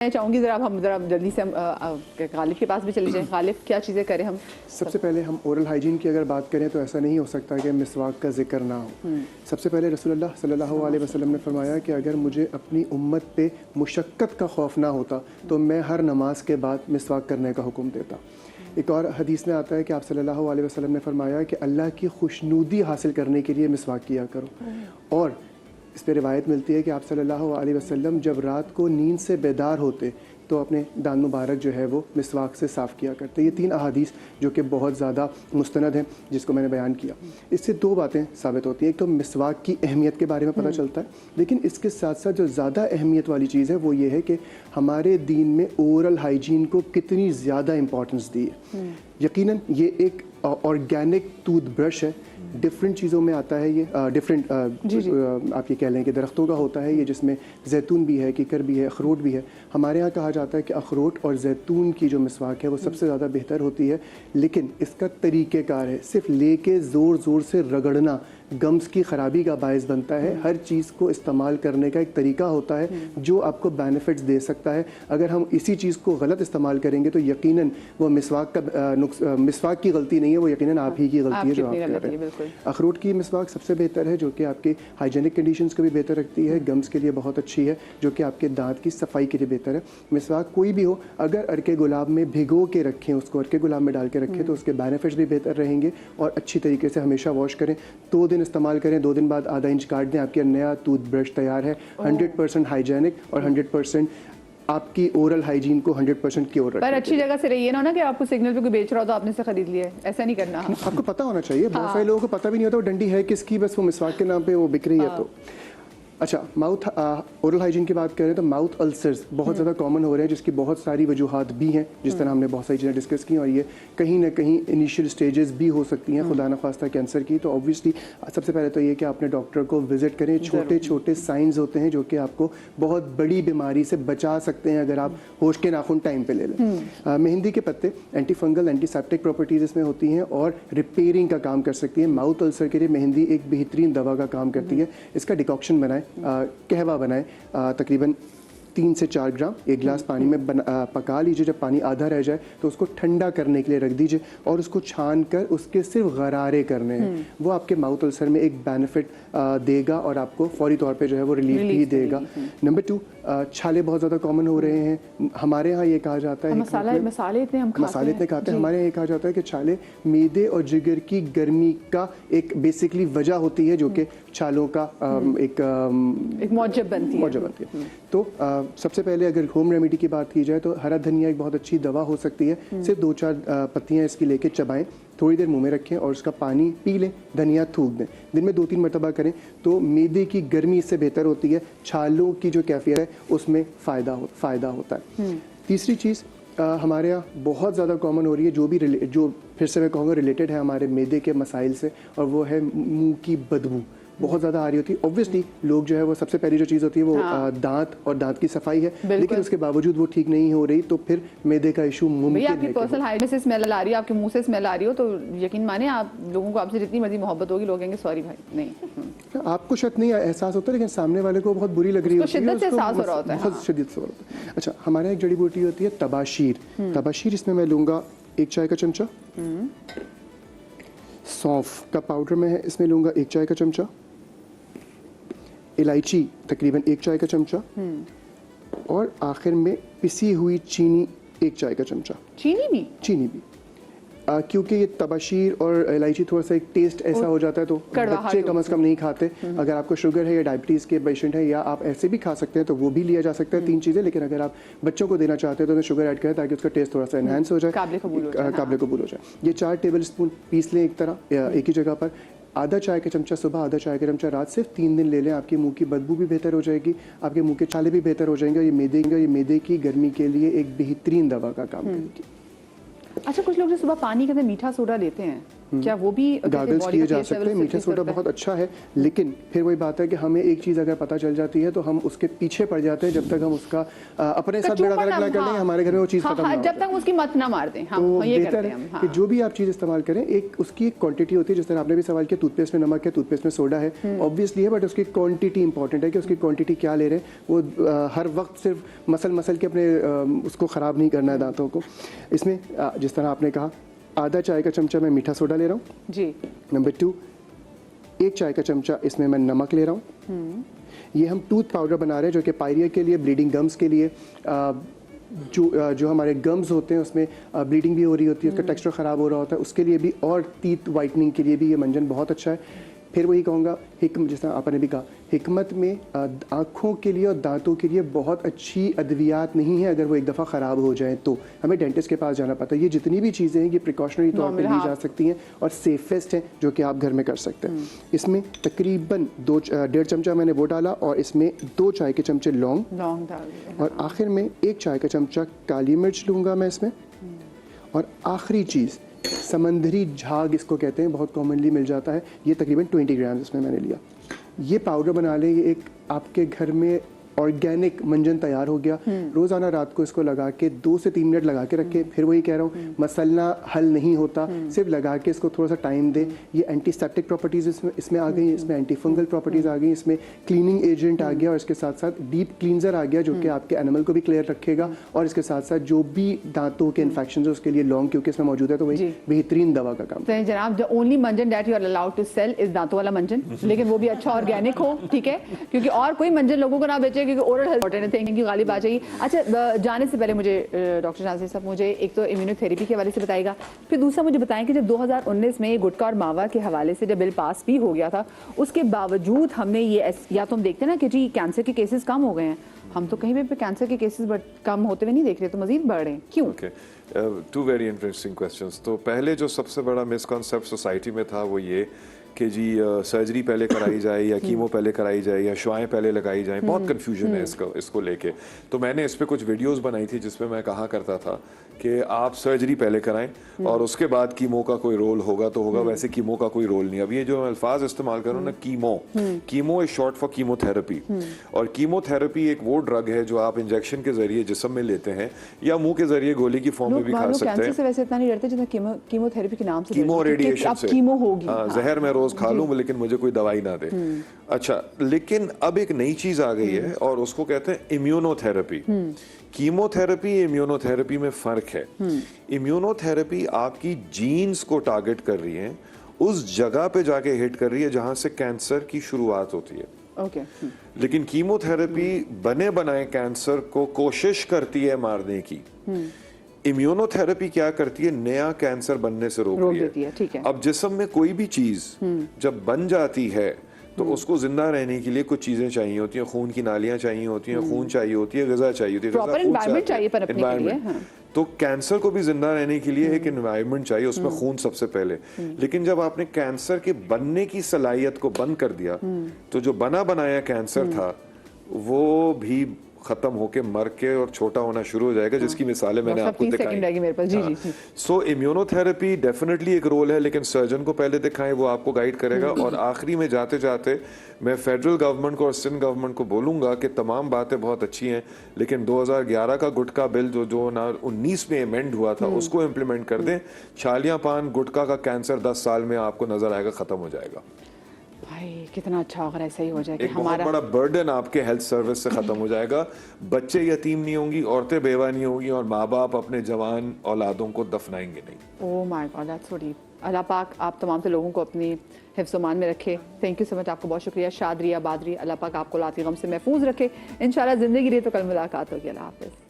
मैं चाहूँगी ज़रा जल्दी से हम गालिब के पास भी चले जाएं। गालिब, क्या चीज़ें करें हम? सबसे पहले हम ओरल हाइजीन की अगर बात करें तो ऐसा नहीं हो सकता कि मिसवाक का जिक्र ना हो। सबसे पहले रसूलुल्लाह सल्लल्लाहु अलैहि वसल्लम ने फरमाया कि अगर मुझे अपनी उम्मत पे मुशक्क़त का खौफ ना होता तो मैं हर नमाज के बाद मिसवाक करने का हुक्म देता। एक और हदीस में आता है कि आप सल्लल्लाहु अलैहि वसल्लम ने फरमाया कि अल्लाह की खुशनुदी हासिल करने के लिए मिसवाक किया करो। और इस पर रिवायत मिलती है कि आप सल्लल्लाहु अलैहि वसल्लम जब रात को नींद से बेदार होते तो अपने दान मुबारक जो है वो मिसवाक से साफ़ किया करते। ये 3 अहादीस जो कि बहुत ज़्यादा मुस्तनद हैं, जिसको मैंने बयान किया। इससे 2 बातें साबित होती हैं। एक तो मिसवाक की अहमियत के बारे में पता चलता है, लेकिन इसके साथ साथ जो ज़्यादा अहमियत वाली चीज़ है वो ये है कि हमारे दीन में ओरल हाइजीन को कितनी ज़्यादा इम्पोर्टेंस दी है। यकीनन ये एक ऑर्गेनिक टूथब्रश है। डिफरेंट चीज़ों में आता है ये, डिफरेंट आप ये कह लें कि दरख्तों का होता है ये, जिसमें जैतून भी है, किकर भी है, अखरोट भी है। हमारे यहाँ कहा जाता है कि अखरोट और जैतून की जो मिसवाक है वो सबसे ज़्यादा बेहतर होती है, लेकिन इसका तरीक़ेकार है। सिर्फ लेके ज़ोर ज़ोर से रगड़ना गम्स की ख़राबी का बायस बनता है। हर चीज़ को इस्तेमाल करने का एक तरीका होता है जो आपको बेनिफिट्स दे सकता है। अगर हम इसी चीज़ को गलत इस्तेमाल करेंगे तो यकीनन वो मिसवाक की गलती नहीं है, वो यकीनन आप ही की गलती है जो आप कर रहे हैं। अखरोट की मिसवाक सबसे बेहतर है, जो कि आपके हाइजीनिक कंडीशंस को भी बेहतर रखती है, गम्स के लिए बहुत अच्छी है, जो कि आपके दांत की सफाई के लिए बेहतर है। मिसवाक कोई भी हो, अगर अरके गुलाब में भिगो के रखें, उसको अरके गुलाब में डाल के रखें तो उसके बेनिफिट्स भी बेहतर रहेंगे। और अच्छी तरीके से हमेशा वॉश करें, 2 दिन इस्तेमाल करें, 2 दिन बाद आधा इंच काट दें, आपके नया टूथब्रश तैयार है। 100% हाइजीनिक और 100% आपकी ओरल हाइजीन को 100% क्योर रखें। पर अच्छी जगह से रहिए ना कि आपको सिग्नल पे कोई बेच रहा हो तो आपने से खरीद लिया है, ऐसा नहीं करना। आपको पता होना चाहिए। बहुत सारे लोगों को पता भी नहीं होता वो डंडी है किसकी, बस वो मिसवाक के नाम पे वो बिक रही है। तो अच्छा, माउथ ओरल हाइजीन की बात करें तो माउथ अल्सर्स बहुत ज़्यादा कॉमन हो रहे हैं, जिसकी बहुत सारी वजूहात भी हैं, जिस तरह हमने बहुत सारी चीज़ें डिस्कस की, और ये कहीं ना कहीं इनिशियल स्टेजेस भी हो सकती हैं, खुदा न खास्ता कैंसर की। तो ऑब्वियसली सबसे पहले तो ये कि आपने डॉक्टर को विजिट करें। छोटे छोटे साइंस होते हैं जो कि आपको बहुत बड़ी बीमारी से बचा सकते हैं अगर आप होश के नाखून टाइम पे ले लें। मेहंदी के पत्ते एंटी फंगल एंटीसेप्टिक प्रॉपर्टीज़ इसमें होती हैं और रिपेयरिंग का काम कर सकती हैं। माउथ अल्सर के लिए मेहंदी एक बेहतरीन दवा का काम करती है। इसका डिकॉक्शन बनाएं, कहवा बनाएं, तकरीबन 3 से 4 ग्राम 1 गिलास पानी में पका लीजिए। जब पानी आधा रह जाए तो उसको ठंडा करने के लिए रख दीजिए और उसको छान कर उसके सिर्फ गरारे करने हैं। वो आपके माउथ अल्सर में एक बेनिफिट देगा और आपको फौरी तौर पे जो है वो रिलीफ भी देगा। नंबर 2, छाले बहुत ज़्यादा कॉमन हो रहे हैं हमारे यहाँ। ये कहा जाता है मसाले इतने खाते हैं, हमारे यहाँ ये कहा जाता है कि छाले मैदे और जिगर की गर्मी का एक बेसिकली वजह होती है, जो कि छालों का एक मौजब बनती है। तो सबसे पहले अगर होम रेमेडी की बात की जाए तो हरा धनिया एक बहुत अच्छी दवा हो सकती है। सिर्फ 2-4 पत्तियाँ इसकी लेके चबाएं, थोड़ी देर मुंह में रखें और उसका पानी पी लें, धनिया थूक दें। दिन में 2-3 मरतबा करें तो मैदे की गर्मी इससे बेहतर होती है, छालों की जो कैफियत है उसमें फ़ायदा होता है। तीसरी चीज़ हमारे यहाँ बहुत ज़्यादा कॉमन हो रही है, जो फिर से मैं कहूँगा रिलेटेड है हमारे मैदे के मसाइल से, और वो है मुँह की बदबू बहुत ज़्यादा आ रही होती है। ऑब्वियसली लोग जो है वो सबसे पहली जो चीज़ होती है वो दांत और दांत की सफाई है, लेकिन उसके बावजूद वो ठीक नहीं हो रही तो फिर मैदे का इशू मुमकिन है। आपकी पर्सनल हाइजीन से स्मेल आ रही है, आपके मुंह से स्मेल आ रही हो तो यकीन माने आप लोगों को आपसे जितनी मर्जी मोहब्बत होगी, लोग कहेंगे सॉरी भाई नहीं। आपको शायद नहीं एहसास होता, लेकिन सामने वाले को बहुत बुरी लग रही होती है, शिद्दत से एहसास हो रहा होता है, बहुत शिद्दत से हो रहा होता है। अच्छा, हमारे यहाँ एक जड़ी बूटी होती है तबाशीर। इसमें मैं लूँगा 1 चाय का चमचा। सौंफ का पाउडर में है, इसमें लूँगा 1 चाय का चमचा। इलायची तकरीबन 1 चाय का चमचा, और आखिर में पिसी हुई चीनी 1 चाय का चमचा। चीनी भी क्योंकि ये तबाशीर और इलायची थोड़ा सा एक टेस्ट ऐसा हो जाता है तो बच्चे कम से कम नहीं खाते। अगर आपको शुगर है या डायबिटीज़ के पेशेंट है या आप ऐसे भी खा सकते हैं तो वो भी लिया जा सकता है, 3 चीज़ें। लेकिन अगर आप बच्चों को देना चाहते हैं तो उन्हें शुगर ऐड करें ताकि उसका टेस्ट थोड़ा सा एनहांस हो जाए, काबिल कबूल हो जाए। ये 4 टेबल स्पून पीस लें एक ही जगह पर। आधा चाय का चमचा सुबह, आधा चाय का चमचा रात, सिर्फ 3 दिन ले लें। आपके मुंह की बदबू भी बेहतर हो जाएगी, आपके मुंह के छाले भी बेहतर हो जाएंगे, और ये मैदे की गर्मी के लिए एक बेहतरीन दवा का काम करेगी। अच्छा, कुछ लोग जो सुबह पानी के अंदर मीठा सोडा लेते हैं क्या वो भी गागल्स किए जा सकते हैं। मीठा सोडा बहुत अच्छा है, लेकिन फिर वही बात है कि हमें एक चीज़ अगर पता चल जाती है तो हम उसके पीछे पड़ जाते हैं जब तक हम उसका अपने साथ बेड़ा गर्क ना कर लें, हमारे घर में वो चीज़ खत्म ना हो, जब तक उसकी मत ना मार दें। तो बेहतर है कि जो भी आप चीज़ इस्तेमाल करें एक उसकी एक क्वांटिटी होती है। जिस तरह आपने भी सवाल किया, टूथपेस्ट में नमक है, टूथपेस्ट में सोडा है, ऑब्वियसली है, बट उसकी क्वांटिटी इंपॉर्टेंट है कि उसकी क्वांटिटी क्या ले रहे हैं। वो हर वक्त सिर्फ मसल के अपने उसको ख़राब नहीं करना है दांतों को। इसमें जिस तरह आपने कहा, आधा चाय का चमचा मैं मीठा सोडा ले रहा हूँ जी। नंबर 2, 1 चाय का चमचा इसमें मैं नमक ले रहा हूँ। ये हम टूथ पाउडर बना रहे हैं जो कि पायरिया के लिए, ब्लीडिंग गम्स के लिए, जो हमारे गम्स होते हैं उसमें ब्लीडिंग भी हो रही होती है, उसका टेक्सचर ख़राब हो रहा होता है, उसके लिए भी, और टीथ वाइटनिंग के लिए भी ये मंजन बहुत अच्छा है। फिर वही कहूँगा, जिस तरह आपने भी कहा, हिकमत में आँखों के लिए और दांतों के लिए बहुत अच्छी अद्वियात नहीं है। अगर वो एक दफ़ा ख़राब हो जाए तो हमें डेंटिस्ट के पास जाना पड़ता है। ये जितनी भी चीज़ें हैं ये प्रिकॉशनरी तौर पर ली जा सकती हैं और सेफेस्ट हैं जो कि आप घर में कर सकते हैं। इसमें तकरीबन 1.5 चमचा मैंने वो डाला, और इसमें 2 चाय के चमचे लौंग डाल, और आखिर में 1 चाय का चमचा काली मिर्च लूँगा मैं इसमें। और आखिरी चीज़ समंदरी झाग इसको कहते हैं, बहुत कॉमनली मिल जाता है। ये तकरीबन 20 ग्राम इसमें मैंने लिया। ये पाउडर बना लें, ये एक आपके घर में ऑर्गेनिक मंजन तैयार हो गया। रोज़ाना रात को इसको लगा के 2 से 3 मिनट लगा के रखें। फिर वही कह रहा हूँ, मसलना हल नहीं होता, सिर्फ लगा के इसको थोड़ा सा टाइम दें। ये एंटीसेप्टिक प्रॉपर्टीज़ इसमें आ गई, इसमें एंटी फंगल प्रॉपर्टीज़ आ गई, इसमें क्लीनिंग एजेंट आ गया, और इसके साथ साथ डीप क्लींजर आ गया जो कि आपके एनिमल को भी क्लियर रखेगा, और इसके साथ साथ जो भी दांतों के इन्फेक्शन है उसके लिए लौंग क्योंकि इसमें मौजूद है, तो वही बेहतरीन दवा का काम। तो जनाब, द ओनली मंजन that you are allowed to sell is दांतों वाला मंजन, लेकिन वो भी अच्छा ऑर्गेनिक हो, ठीक है, क्योंकि और कोई मंजन लोगों को ना बेचे, क्योंकि oral health thank you Ghalib आ जाइए। अच्छा, जाने से पहले मुझे डॉक्टर नाज़िर साहब, मुझे एक तो इम्यूनोथेरेपी के हवाले से बताएगा, फिर दूसरा मुझे बताएं कि जब 2019 में गुटखा और मावा के हवाले से जब बिल पास भी हो गया था, उसके बावजूद हमने ये, या तो हम देखते हैं ना कि जी कैंसर के केसेस कम हो गए हैं, हम तो कहीं पे कैंसर के केसेस कम होते हुए नहीं देख रहे, तो मजीद बढ़ रहे हैं, क्यों? Two very interesting questions. तो पहले जो सबसे बड़ा मिसकॉन्सेप्ट सोसाइटी में था वो ये कि जी सर्जरी पहले कराई जाए या कीमो पहले कराई जाए या शुआएं पहले लगाई जाएं, बहुत कन्फ्यूजन है इसको लेके। तो मैंने इस पे कुछ वीडियोस बनाई थी जिसमें मैं कहा करता था कि आप सर्जरी पहले कराएं और उसके बाद कीमो का कोई रोल होगा तो होगा, वैसे कीमो का कोई रोल नहीं। अब ये जो अल्फाज इस्तेमाल करूँ ना, chemo is short for chemotherapy, और कीमोथेरेपी एक वो ड्रग है जो आप इंजेक्शन के जरिए जिस्म में लेते हैं या मुंह के जरिए गोली की फॉर्म में भी खा सकते हैं। वैसे इतना नहीं डरते जितना कीमोथेरेपी के नाम से, कीमो रेडिएशन से कीमो होगी, जहर मैं रोज खा लूं लेकिन मुझे कोई दवाई ना दे। अच्छा, लेकिन अब एक नई चीज आ गई है और उसको कहते हैं इम्यूनोथेरेपी। कीमोथेरेपी इम्यूनोथेरेपी में फर्क है। इम्यूनोथेरेपी आपकी जीन्स को टारगेट कर रही है, उस जगह पे जाके हिट कर रही है जहां से कैंसर की शुरुआत होती है। ओके। लेकिन कीमोथेरेपी बने बनाए कैंसर को कोशिश करती है मारने की। इम्यूनोथेरेपी क्या करती है, नया कैंसर बनने से रोक देती है। ठीक है। अब जिस्म में कोई भी चीज जब बन जाती है तो उसको जिंदा रहने के लिए कुछ चीजें चाहिए होती हैं, खून की नालियां चाहिए होती हैं, खून चाहिए होती है, ग़िज़ा चाहिए होती है, प्रॉपर एनवायरनमेंट चाहिए पनपने के लिए। हाँ। तो कैंसर को भी जिंदा रहने के लिए एक एनवायरनमेंट चाहिए, उसमें खून सबसे पहले। लेकिन जब आपने कैंसर के बनने की सलाहियत को बंद कर दिया तो जो बना बनाया कैंसर था वो भी खत्म होके मर के और छोटा होना शुरू हो जाएगा, जिसकी मिसालें मैंने आपको दिखाई। सो इम्यूनोथेरेपी डेफिनेटली एक रोल है, लेकिन सर्जन को पहले दिखाएं, वो आपको गाइड करेगा। और आखिरी में जाते जाते मैं फेडरल गवर्नमेंट को और सिंध गवर्नमेंट को बोलूंगा कि तमाम बातें बहुत अच्छी हैं, लेकिन 2011 का गुटखा बिल जो 2019 में अमेंड हुआ था उसको इम्प्लीमेंट कर दें। छालियां पान गुटखा का कैंसर 10 साल में आपको नजर आएगा, खत्म हो जाएगा। भाई कितना अच्छा अगर ऐसा ही हो जाए कि एक बहुत बड़ा बर्डन आपके हेल्थ सर्विस से खत्म हो जाएगा। बच्चे यतीम नहीं होंगी, औरतें बेवा नहीं होंगी, और माँ बाप अपने जवान औलादों को दफनाएंगे नहीं। Oh my god, that's so deep. अल्लाह पाक आप तमाम से लोगों को अपनी हिफ्ज़-ओ-मान में रखे। थैंक यू सो मच, आपको बहुत शुक्रिया। शाद रिया बादरी, अल्लाह पाक आपको लाती गम से महफूज रखे। इंशाल्लाह ज़िंदगी रही तो कल मुलाकात होगी। अल्लाह हाफ़िज़।